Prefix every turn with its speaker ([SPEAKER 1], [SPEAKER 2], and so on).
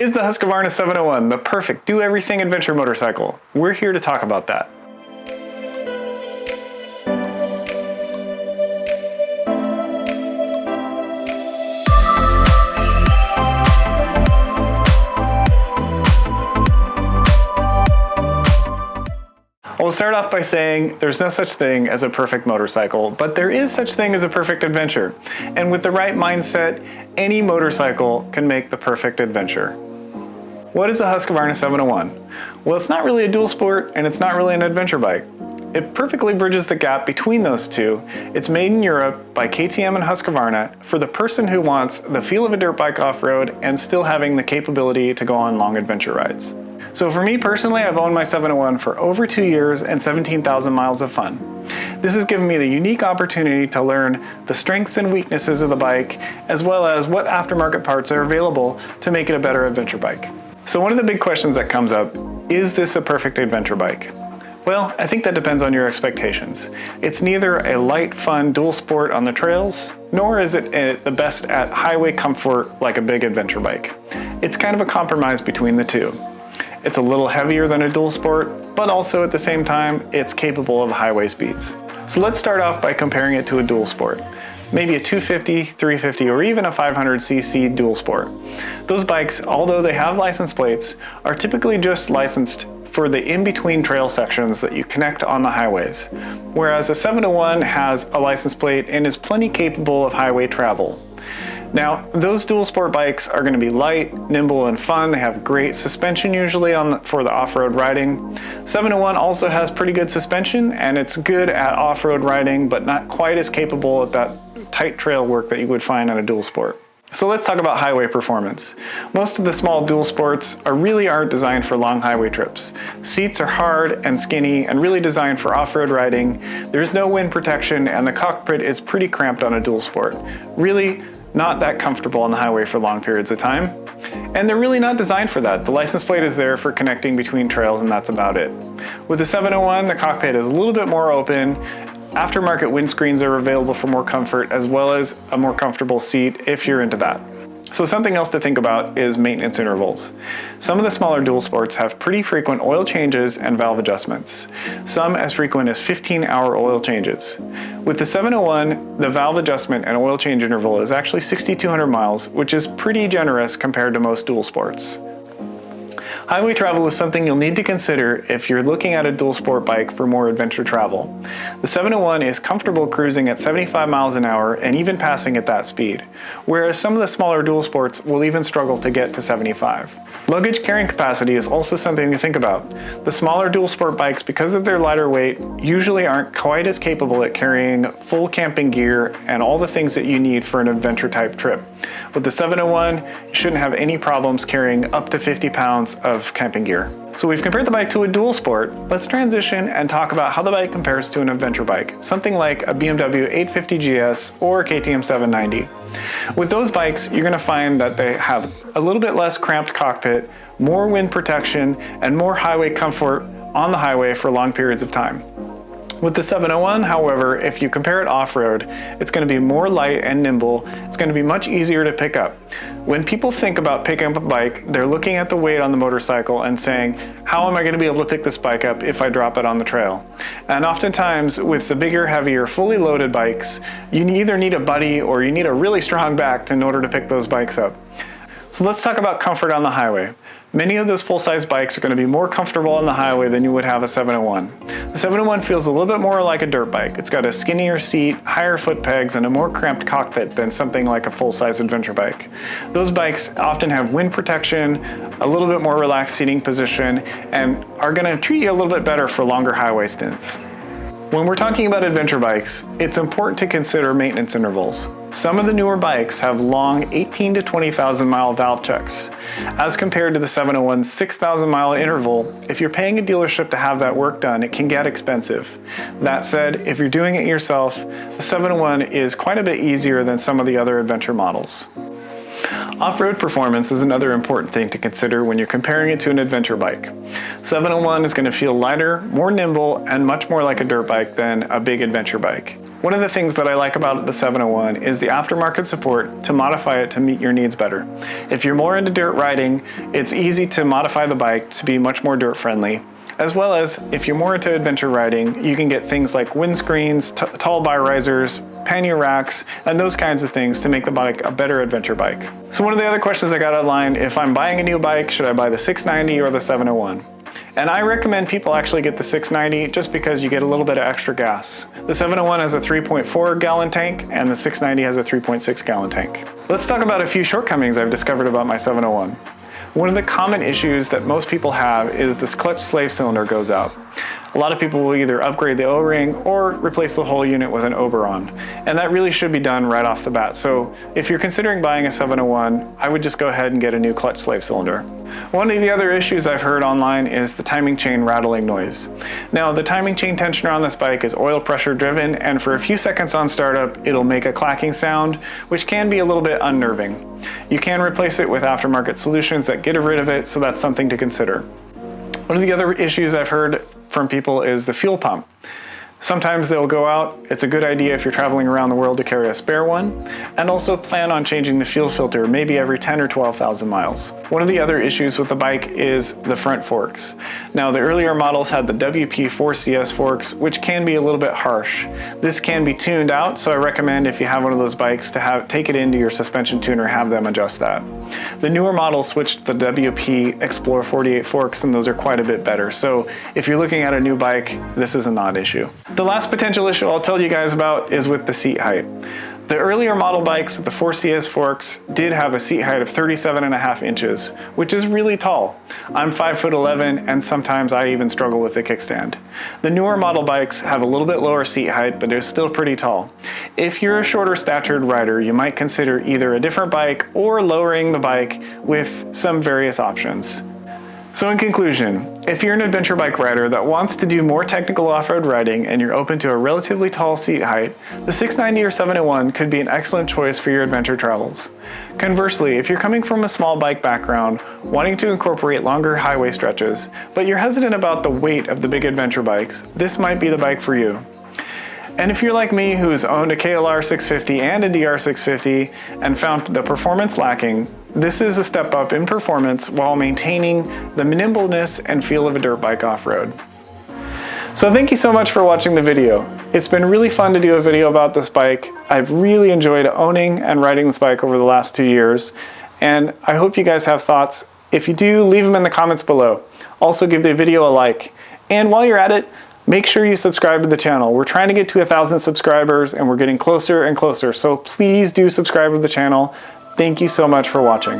[SPEAKER 1] Is the Husqvarna 701 the perfect do-everything adventure motorcycle? We're here to talk about that. We'll start off by saying there's no such thing as a perfect motorcycle, but there is such thing as a perfect adventure. And with the right mindset, any motorcycle can make the perfect adventure. What is a Husqvarna 701? Well, it's not really a dual sport and it's not really an adventure bike. It perfectly bridges the gap between those two. It's made in Europe by KTM and Husqvarna for the person who wants the feel of a dirt bike off-road and still having the capability to go on long adventure rides. So for me personally, I've owned my 701 for over 2 years and 17,000 miles of fun. This has given me the unique opportunity to learn the strengths and weaknesses of the bike, as well as what aftermarket parts are available to make it a better adventure bike. So one of the big questions that comes up, is this a perfect adventure bike? Well, I think that depends on your expectations. It's neither a light, fun dual sport on the trails, nor is it the best at highway comfort like a big adventure bike. It's kind of a compromise between the two. It's a little heavier than a dual sport, but also at the same time, it's capable of highway speeds. So let's start off by comparing it to a dual sport. Maybe a 250, 350, or even a 500cc dual sport. Those bikes, although they have license plates, are typically just licensed for the in-between trail sections that you connect on the highways, whereas a 701 has a license plate and is plenty capable of highway travel. Now, those dual sport bikes are going to be light, nimble, and fun. They have great suspension usually for the off-road riding. 701 also has pretty good suspension, and it's good at off-road riding, but not quite as capable at that tight trail work that you would find on a dual sport. So let's talk about highway performance. Most of the small dual sports really aren't designed for long highway trips. Seats are hard and skinny and really designed for off-road riding. There's no wind protection, and the cockpit is pretty cramped on a dual sport. Really not that comfortable on the highway for long periods of time. And they're really not designed for that. The license plate is there for connecting between trails, and that's about it. With the 701, the cockpit is a little bit more open. Aftermarket windscreens are available for more comfort, as well as a more comfortable seat if you're into that. So something else to think about is maintenance intervals. Some of the smaller dual sports have pretty frequent oil changes and valve adjustments, some as frequent as 15-hour oil changes. With the 701, the valve adjustment and oil change interval is actually 6,200 miles, which is pretty generous compared to most dual sports. Highway travel is something you'll need to consider if you're looking at a dual sport bike for more adventure travel. The 701 is comfortable cruising at 75 miles an hour and even passing at that speed, whereas some of the smaller dual sports will even struggle to get to 75. Luggage carrying capacity is also something to think about. The smaller dual sport bikes, because of their lighter weight, usually aren't quite as capable at carrying full camping gear and all the things that you need for an adventure type trip. With the 701, you shouldn't have any problems carrying up to 50 pounds of camping gear. So we've compared the bike to a dual sport. Let's transition and talk about how the bike compares to an adventure bike, something like a BMW 850 GS or KTM 790. With those bikes, you're going to find that they have a little bit less cramped cockpit, more wind protection, and more highway comfort on the highway for long periods of time. With the 701, however, if you compare it off-road, it's going to be more light and nimble. It's going to be much easier to pick up. When people think about picking up a bike, they're looking at the weight on the motorcycle and saying, how am I going to be able to pick this bike up if I drop it on the trail? And oftentimes, with the bigger, heavier, fully loaded bikes, you either need a buddy or you need a really strong back in order to pick those bikes up. So let's talk about comfort on the highway. Many of those full-size bikes are going to be more comfortable on the highway than you would have a 701. The 701 feels a little bit more like a dirt bike. It's got a skinnier seat, higher foot pegs, and a more cramped cockpit than something like a full-size adventure bike. Those bikes often have wind protection, a little bit more relaxed seating position, and are going to treat you a little bit better for longer highway stints. When we're talking about adventure bikes, it's important to consider maintenance intervals. Some of the newer bikes have long 18 to 20,000 mile valve checks. As compared to the 701's 6,000 mile interval, if you're paying a dealership to have that work done, it can get expensive. That said, if you're doing it yourself, the 701 is quite a bit easier than some of the other adventure models. Off-road performance is another important thing to consider when you're comparing it to an adventure bike. 701 is going to feel lighter, more nimble, and much more like a dirt bike than a big adventure bike. One of the things that I like about the 701 is the aftermarket support to modify it to meet your needs better. If you're more into dirt riding, it's easy to modify the bike to be much more dirt friendly. As well as, if you're more into adventure riding, you can get things like windscreens, tall bi-risers, pannier racks, and those kinds of things to make the bike a better adventure bike. So one of the other questions I got online, if I'm buying a new bike, should I buy the 690 or the 701? And I recommend people actually get the 690 just because you get a little bit of extra gas. The 701 has a 3.4 gallon tank and the 690 has a 3.6 gallon tank. Let's talk about a few shortcomings I've discovered about my 701. One of the common issues that most people have is this clutch slave cylinder goes out. A lot of people will either upgrade the O-ring or replace the whole unit with an Oberon, and that really should be done right off the bat. So if you're considering buying a 701, I would just go ahead and get a new clutch slave cylinder. One of the other issues I've heard online is the timing chain rattling noise. Now, the timing chain tensioner on this bike is oil pressure driven, and for a few seconds on startup, it'll make a clacking sound, which can be a little bit unnerving. You can replace it with aftermarket solutions that get rid of it, so that's something to consider. One of the other issues I've heard from people is the fuel pump. Sometimes they'll go out. It's a good idea if you're traveling around the world to carry a spare one, and also plan on changing the fuel filter maybe every 10 or 12,000 miles. One of the other issues with the bike is the front forks. Now, the earlier models had the WP4CS forks, which can be a little bit harsh. This can be tuned out, so I recommend if you have one of those bikes to take it into your suspension tuner, have them adjust that. The newer models switched the WP Explorer 48 forks, and those are quite a bit better. So if you're looking at a new bike, this is a non-issue. The last potential issue I'll tell you guys about is with the seat height. The earlier model bikes with the 4CS forks did have a seat height of 37.5 inches, which is really tall. I'm 5'11", and sometimes I even struggle with the kickstand. The newer model bikes have a little bit lower seat height, but they're still pretty tall. If you're a shorter statured rider, you might consider either a different bike or lowering the bike with some various options. So in conclusion, if you're an adventure bike rider that wants to do more technical off-road riding and you're open to a relatively tall seat height, the 690 or 701 could be an excellent choice for your adventure travels. Conversely, if you're coming from a small bike background, wanting to incorporate longer highway stretches, but you're hesitant about the weight of the big adventure bikes, this might be the bike for you. And if you're like me, who's owned a KLR 650 and a DR 650 and found the performance lacking, this is a step up in performance while maintaining the nimbleness and feel of a dirt bike off-road. So thank you so much for watching the video. It's been really fun to do a video about this bike. I've really enjoyed owning and riding this bike over the last 2 years, and I hope you guys have thoughts. If you do, leave them in the comments below. Also give the video a like. And while you're at it, make sure you subscribe to the channel. We're trying to get to 1,000 subscribers and we're getting closer and closer, so please do subscribe to the channel. Thank you so much for watching.